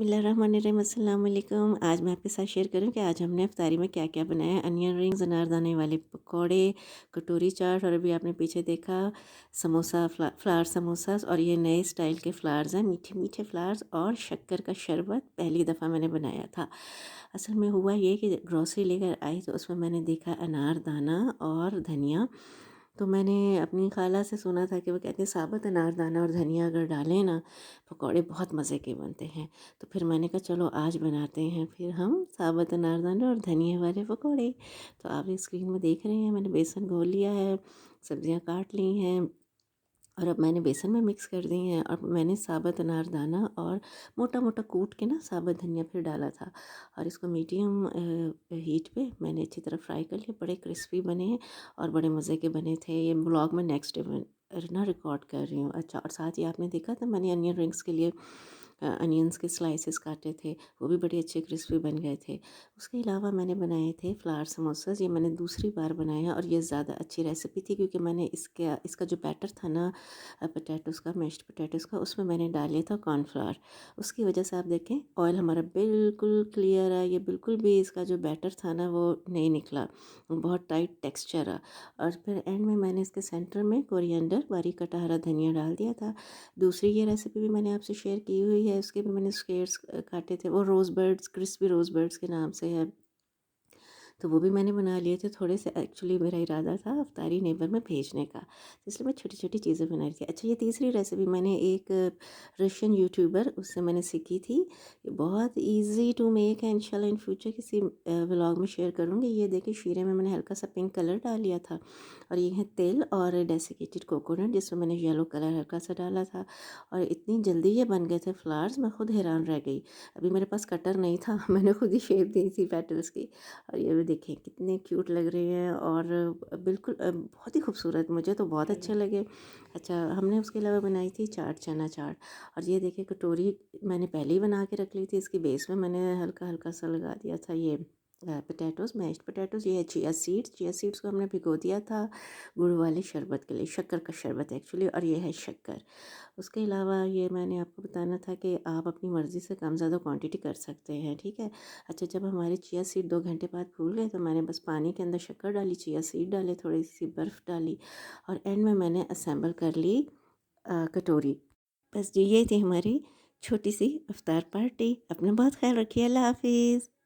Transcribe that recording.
बिस्मिल्लाहिर्रहमानिर्रहीम, अस्सलाम वालेकुम। आज मैं आपके साथ शेयर करूँ कि आज हमने इफ्तारी में क्या-क्या बनाया। अनियन रिंग्स, अनारदाने वाले पकौड़े, कटोरी चाट और अभी आपने पीछे देखा समोसा, फ्लावर समोसास और ये नए स्टाइल के फ्लावर्स हैं, मीठे-मीठे फ्लावर्स और शक्कर का शरबत पहली दफ़ा मैंने बनाया था। असल में हुआ ये कि ग्रॉसरी लेकर आई तो उसमें मैंने देखा अनारदाना और धनिया। तो मैंने अपनी खाला से सुना था कि वो कहते हैं साबुत अनारदाना और धनिया अगर डालें ना, पकौड़े बहुत मज़े के बनते हैं। तो फिर मैंने कहा चलो आज बनाते हैं फिर हम साबुत अनारदाने और धनिया वाले पकौड़े। तो आप स्क्रीन में देख रहे हैं मैंने बेसन घोल लिया है, सब्जियां काट ली हैं और अब मैंने बेसन में मिक्स कर दी हैं और मैंने साबुत अनारदाना और मोटा मोटा कूट के ना साबुत धनिया फिर डाला था और इसको मीडियम हीट पे मैंने अच्छी तरह फ्राई कर लिया। बड़े क्रिस्पी बने हैं और बड़े मज़े के बने थे। ये ब्लॉग में नेक्स्ट डे ना रिकॉर्ड कर रही हूँ। अच्छा, और साथ ही आपने देखा था मैंने अनियन रिंग्स के लिए अनियंस के स्लाइसेस काटे थे, वो भी बड़े अच्छे क्रिस्पी बन गए थे। उसके अलावा मैंने बनाए थे फ्लावर समोसास, ये मैंने दूसरी बार बनाया और ये ज़्यादा अच्छी रेसिपी थी क्योंकि मैंने इसका जो बैटर था ना पोटैटोज़ का, मैश्ड पोटैटोज़ का, उसमें मैंने डाले था कॉर्नफ्लावर। उसकी वजह से आप देखें ऑयल हमारा बिल्कुल क्लियर है, ये बिल्कुल भी इसका जो बैटर था ना वो नहीं निकला, बहुत टाइट टेक्सचर है। और फिर एंड में मैंने इसके सेंटर में कोरिएंडर बारीक कटा हरा धनिया डाल दिया था। दूसरी ये रेसिपी भी मैंने आपसे शेयर की हुई है, उसके भी मैंने स्क्वेयर्स काटे थे, वो रोज़ बर्ड्स, क्रिस्पी रोज़ बर्ड्स के नाम से है। तो वो भी मैंने बना लिए थे थोड़े से। एक्चुअली मेरा इरादा था अफ्तारी नेबर में भेजने का, तो इसलिए मैं छोटी-छोटी चीज़ें बना रही थी। अच्छा, ये तीसरी रेसिपी मैंने एक रशियन यूट्यूबर उससे मैंने सीखी थी। ये बहुत ईज़ी टू मेक है, इंशाल्लाह इन फ्यूचर किसी व्लॉग में शेयर करूँगी। ये देखिए शीरे में मैंने हल्का सा पिंक कलर डाल लिया था और ये है तिल और डेसिकेटेड कोकोनट जिसमें मैंने येलो कलर हल्का सा डाला था और इतनी जल्दी ये बन गए थे फ्लावर्स, मैं खुद हैरान रह गई। अभी मेरे पास कटर नहीं था मैंने खुद ही शेप दी थी पेटल्स की। और ये भी देखें कितने क्यूट लग रहे हैं और बिल्कुल बहुत ही खूबसूरत, मुझे तो बहुत अच्छे लगे। अच्छा, हमने उसके अलावा बनाई थी चाट, चना चाट। और ये देखिए कटोरी मैंने पहले ही बना के रख ली थी, इसके बेस में मैंने हल्का हल्का सा लगा दिया था ये पोटैटोज़, मैश्ड पोटैटोज़। ये है चिया सीड्स को हमने भिगो दिया था गुड़ वाले शरबत के लिए, शक्कर का शरबत एक्चुअली, और ये है शक्कर। उसके अलावा ये मैंने आपको बताना था कि आप अपनी मर्ज़ी से कम ज़्यादा क्वांटिटी कर सकते हैं, ठीक है। अच्छा, जब हमारे चिया सीड 2 घंटे बाद फूल गए तो मैंने बस पानी के अंदर शक्कर डाली, चिया सीड डाले, थोड़ी सी बर्फ़ डाली और एंड में मैंने असेंबल कर ली कटोरी। बस जी, ये थी हमारी छोटी सी इफ्तार पार्टी। अपना बहुत ख्याल रखिए। अल्लाह हाफिज़।